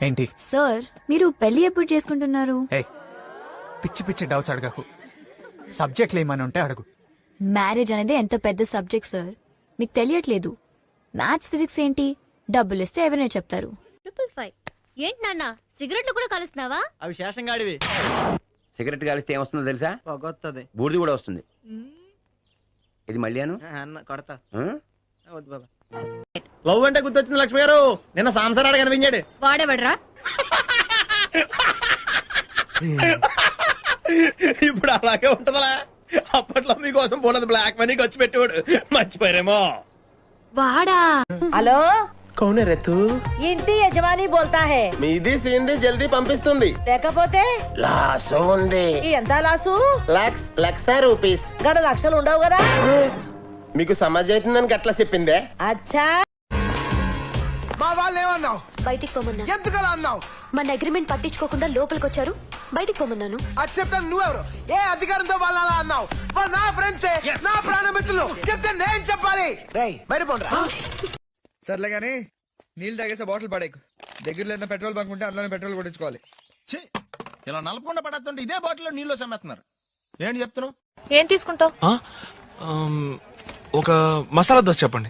ఏంటి? సార్ మీరు పెళ్లి ఎప్పుడు చేసుకుంటున్నారు? ఏయ్, పిచ్చి పిచ్చి డౌట్స్ అడగకు. సబ్జెక్ట్లు ఏమైనా ఉంటే అడుగు. మ్యారేజ్ అనేది ఎంత పెద్ద సబ్జెక్ట్ సార్, మీకు తెలియట్లేదు. మ్యాథ్స్ ఫిజిక్స్ ఏంటి, డబ్బులు ఇస్తే ఎవరైనా చెప్తారు. 555 ఏంటి నాన్న సిగరెట్లు కూడా కలుస్తున్నావా? అవి శేషంగాడివి. సిగరెట్ కాలిస్తే ఏమొస్తుందో తెలుసా? పొగొత్తది. బూడిది కూడా వస్తుంది. ఇది మళ్ళీను అన్న కొడతా. వద్దు బాబా. లవ్ అంటే గుర్తొచ్చింది లక్ష్మి గారు. నిన్న సాంసరాడు కనిపించాడు. వాడేవడ్రా? ఇప్పుడు అలాగే ఉంటదలా. అప్పట్లో మీకోసం పోలేదు బ్లాక్ మనీ ఖర్చు పెట్టేవాడు. మర్చిపోయారేమో. వాడా? హలో, కౌనే రెత్తు ఇంటి యజమాని బోల్తా హే. మీది సీంది జల్దీ పంపిస్తుంది. లేకపోతే లాసు ఉంది. ఈ ఎంత లాసు? లక్ష రూపీస్. గడ లక్షలు ఉండవు కదా. మీకు సమాజ్ అవుతుందని గట్లా చెప్పిందే. అచ్చా, మా వాళ్ళు ఏమన్నావు? బయటికి పోమన్నా. ఎందుకలా అన్నావు? మన అగ్రిమెంట్ పట్టించుకోకుండా లోపలికి వచ్చారు, బయటికి పోమన్నాను. అది చెప్తాను. నువ్వెవరు? ఏ అధికారంతో వాళ్ళు అలా అన్నావు? వాళ్ళు నా ఫ్రెండ్సే, నా ప్రాణమిత్రులు. చెప్తే నేను చెప్పాలి. రేయ్ బయట పోండ్రా. సర్లే గానీ నీళ్ళు తాగేసే బాటిల్ పడేకు. దగ్గరలో ఏదైనా పెట్రోల్ బంక్ ఉంటే అందులోనే పెట్రోల్ కొట్టించుకోవాలి. ఇలా నలపకుండా పడేస్తుంటే ఇదే బాటిల్లో నీళ్ళు సమ్మేస్తున్నారు. ఏంటి చెప్తున్నావు? ఏం తీసుకుంటావు? ఒక మసాలా దోశ చెప్పండి.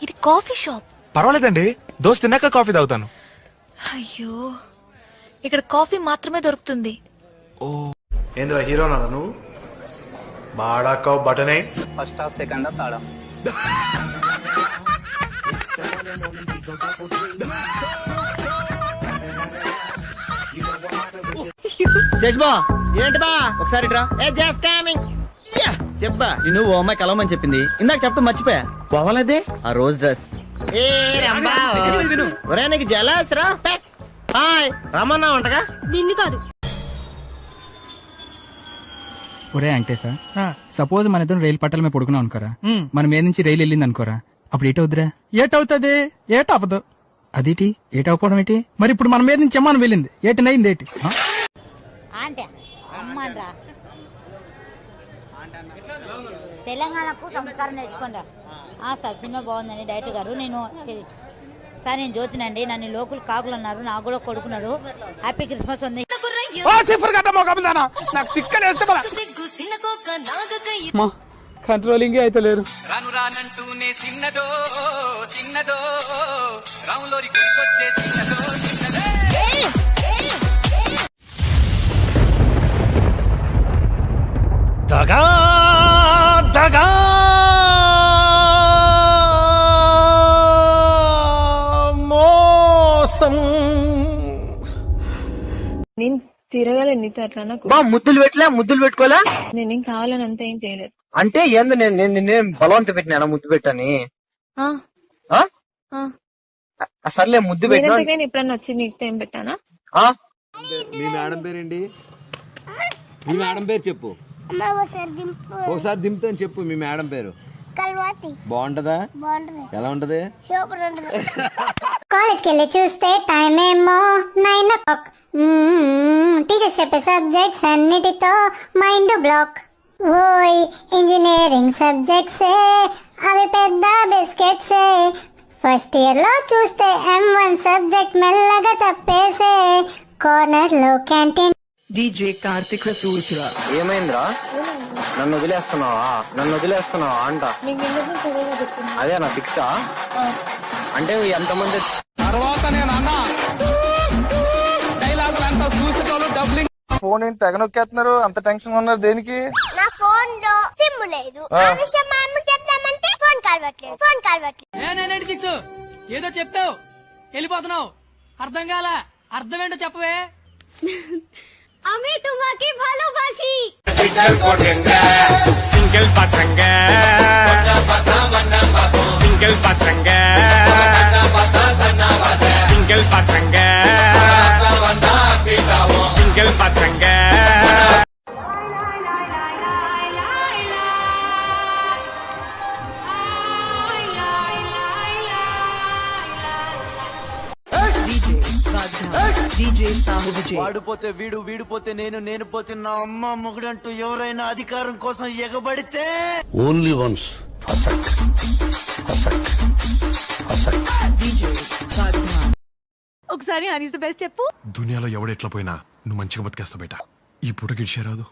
ఇది కాఫీ షాప్. పర్వాలేదండి, దోశ తిన్నాక కాఫీ తాగుతాను. అయ్యో, ఇక్కడ కాఫీ మాత్రమే దొరుకుతుంది. ఓ, ఏంద్రా హీరోనా నువ్వు? బాడాకో బటనే ఫస్ట్ హాఫ్ సెకండ్ హాఫ్ తాళం. శేష్బా ఏంటి బా ఒకసారి చెప్పా. నిన్ను ఓ అమ్మాయి కలవమని చెప్పింది. ఇందాక చెప్పడం మర్చిపోయా. పోవాలదే ఆ రోజ్ డ్రెస్. ఒరే నీకు జలస్ రా. హాయ్ రమ్మన్నా ఉంటగా. నిన్ను కాదు. ఒరే అంటే సార్, సపోజ్ మన ఇద్దరం రైలు పట్టాల మీద పడుకున్నాం అనుకోరా, మన మీద నుంచి రైలు వెళ్ళింది అనుకోరా, అప్పుడు ఏటవుద్దురా? ఏటవుతుంది? ఏటవదు. అదేటి ఏటవపోవడం ఏంటి? మరి ఇప్పుడు మన మీద నుంచి మనం వెళ్ళింది ఏటినైంది ఏంటి? తెలంగాణకు సంస్కారం నేర్చుకోండి. సార్ సినిమా బాగుందండి. డైరెక్టర్ గారు నేను సార్ నేను జ్యోతినండి. నన్ను లోకల్ కాకులు అన్నారు, నాకు కూడా కొడుకున్నాడు. హ్యాపీ క్రిస్మస్ ఉంది. కంట్రోలింగ్ అయితే లేరు. రాను రానంటూనే చిన్నదో చిన్నదో రాములోరి గుడికొచ్చే చిన్నదో చిన్నదే. దగా దగా మోసం. నేను తిరగలేదు నీతో అట్లా. ముద్దులు పెట్టలే, ముద్దులు పెట్టుకోలే. నేనేం కావాలని అంతా ఏం చేయలేదు. అంటే ఏంది నేను బలవంత పెట్టినా ముద్దు పెట్టని? సర్లే ముద్దు పెట్టినా. నేను ఎప్పుడన్నా వచ్చి నీకు ఏం పెట్టానా? మీ మేడం పేరేంటి? మీ మేడం పేరు చెప్పు. ఒకసారి దింపుతాను చెప్పు. మీ మేడం పేరు బాగుంటదా? ఎలా ఉంటది? కాలేజ్కి వెళ్ళి చూస్తే టైం ఏమో 9 o'clock. టీచర్స్ చెప్పే సబ్జెక్ట్స్ అన్నిటితో మైండ్ బ్లాక్. ఓయ్ ఇంజనీరింగ్ సబ్జెక్ట్సే అవి పెద్ద బిస్కెట్సే. ఫస్ట్ ఇయర్ లో చూస్తే M1 సబ్జెక్ట్ మెల్లగా తప్పేసే. కార్నర్ లో క్యాంటీన్. డీజే కార్తిక్ రసూల్పురా. ఏమైందిరా? నన్ను వదిలేస్తున్నావా అంట. అదే నా ఫిక్సా? అంటే ఎంతమంది తర్వాత నేను అన్నా డైలాగులు అంతా చూసేటోళ్ళు డబ్లింగ్. ఫోన్ ఏంటి తెగ నొక్కేస్తున్నారు? అంత టెన్షన్ ఉన్నారు దేనికి? నా ఫోన్ లో సిమ్ లేదు. చెప్తామంటే ఫోన్ కలవట్లేదు. ఏదో చెప్తావు వెళ్ళిపోతున్నావు. అర్థం కాల. అర్థం ఏంటో చెప్పవే. আমি তোমাকে ভালোবাসি. సింగిల్ పసంగ సింగిల్ పసంగ సింగిల్ పసంగ సింగిల్ పసంగ. వాడిపోతే వీడు, వీడిపోతే నేను, నేను పోతే నా అమ్మ మొగుడంటూ ఎవరైనా అధికారం కోసం ఎగబడితే ఓన్లీ వన్స్ DJ ఒకసారి హనీస్ ద బెస్ట్ చెప్పు. దునియాలో ఎవడెట్లా పోయినా నువ్వు మంచిగా బతికేస్తావు బేట. ఈ పూట గిడిచేరాదు.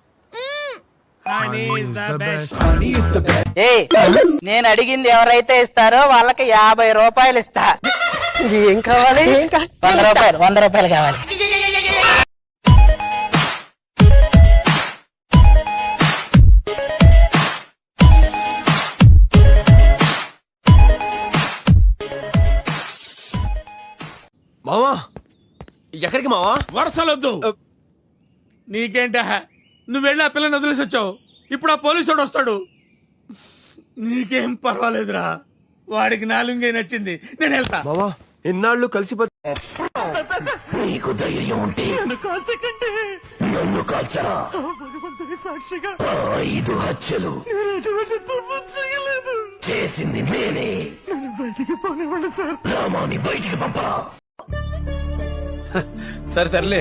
నేను అడిగింది ఎవరైతే ఇస్తారో వాళ్ళకి 50 రూపాయలు ఇస్తా. ఏం కావాలి? 100 రూపాయలు. 100 రూపాయలు కావాలి. మావా ఎక్కడికి మావా? వరసలొద్దు. నీకేంట, నువ్వు వెళ్ళి ఆ పిల్లని వదిలేసి వచ్చావు. ఇప్పుడు ఆ పోలీసుడు వస్తాడు. నీకేం పర్వాలేదురా, వాడికి నాలుగే నచ్చింది. నేను వెళ్తా. మావా ఎన్నాళ్ళు కలిసి నీకు ధైర్యం ఉంటే నన్ను కాల్చరా. 5 హత్యలు చేసింది నేనే. రామాని బయటికి పంపరా. సరే తరలే,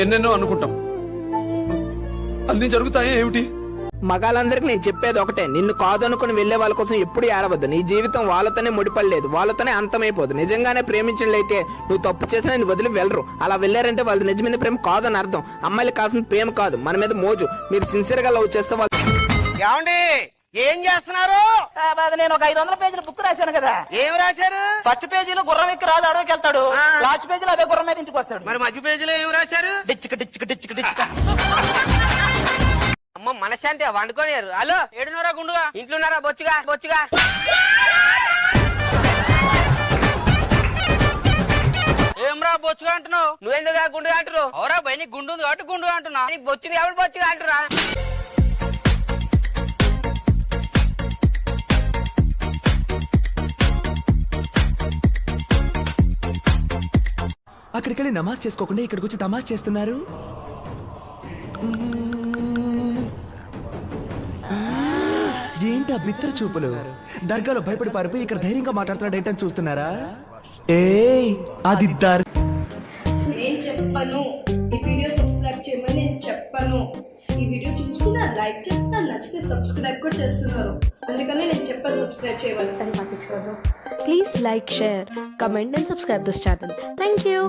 ఎన్నెన్నో అనుకుంటాం, అన్ని జరుగుతాయా ఏమిటి? మగాళ్ళందరికి నేను చెప్పేది ఒకటే, నిన్ను కాదనుకుని వెళ్లే వాళ్ళ కోసం ఎప్పుడు ఏడవద్దు. నీ జీవితం వాళ్ళతోనే ముడిపడలేదు, వాళ్ళతోనే అంతమైపోదు. నిజంగానే ప్రేమించినట్లయితే నువ్వు తప్పు చేసినా నేను వదిలి వెళ్ళరు. అలా వెళ్ళారంటే వాళ్ళు నిజమైన ప్రేమ కాదని అర్థం. అమ్మాయిలు కావాల్సిన ప్రేమ కాదు, మన మీద మోజు. మీరు సిన్సియర్ గా లవ్ చేస్తే వాళ్ళు. ఏమండి ఏం చేస్తున్నారు? నేను ఒక 500 పేజీల బుక్ రాశాను కదా. ఏం రాశారు? ఫస్ట్ పేజీలో గుర్రం ఎక్కి రాజు అడవికి వెళ్తాడు, లాస్ట్ పేజీలో అదే గుర్రం మీద ఇంటికి వస్తాడు. మరి మధ్య పేజీలో ఏం రాశారు? డిచ్చుక డిచ్చుక డిచ్చుక డిచ్చుక. అమ్మ మనశాంతి వండుకోనియారు. హలో, ఏడున్నారా గుండుగా? ఇంట్లోన్నారా? బొచ్చుగా బొచ్చుగా. ఏమ్రా బొచ్చుగా అంటున్నావు? నువ్వెందుకు గుండుగా అంటున్నావు? అవరా భయ, నీకు గుండు ఉంది కాబట్టి గుండుగా అంటున్నా. నీకు బొచ్చుగా ఎవరు బొచ్చుగా అంటురా? అక్కడికి వెళ్ళి నమాజ్ చేసుకోకుండా ఇక్కడికి వచ్చి తమాష్ చేస్తున్నారు. ఏంటి ఆ బిత్తర చూపులు? దర్గాలో భయపడి పారిపోయి ఇక్కడ ధైర్యంగా మాట్లాడుతున్నాడు ఏంటని చూస్తున్నారా? అది నేను చెప్పను ఈ వీడియో సబ్స్క్రైబ్ చేయమని. నేను చెప్పను ఈ వీడియో చూస్తున్నారు, లైక్ చేస్తున్నారు, నచ్చితే సబ్స్క్రైబ్ కూడా చేస్తున్నారు. అందుకని నేను చెప్పను సబ్స్క్రైబ్ చేయమని. అది పట్టించుకోవద్దు. Please like, share, comment and subscribe this channel. Thank you.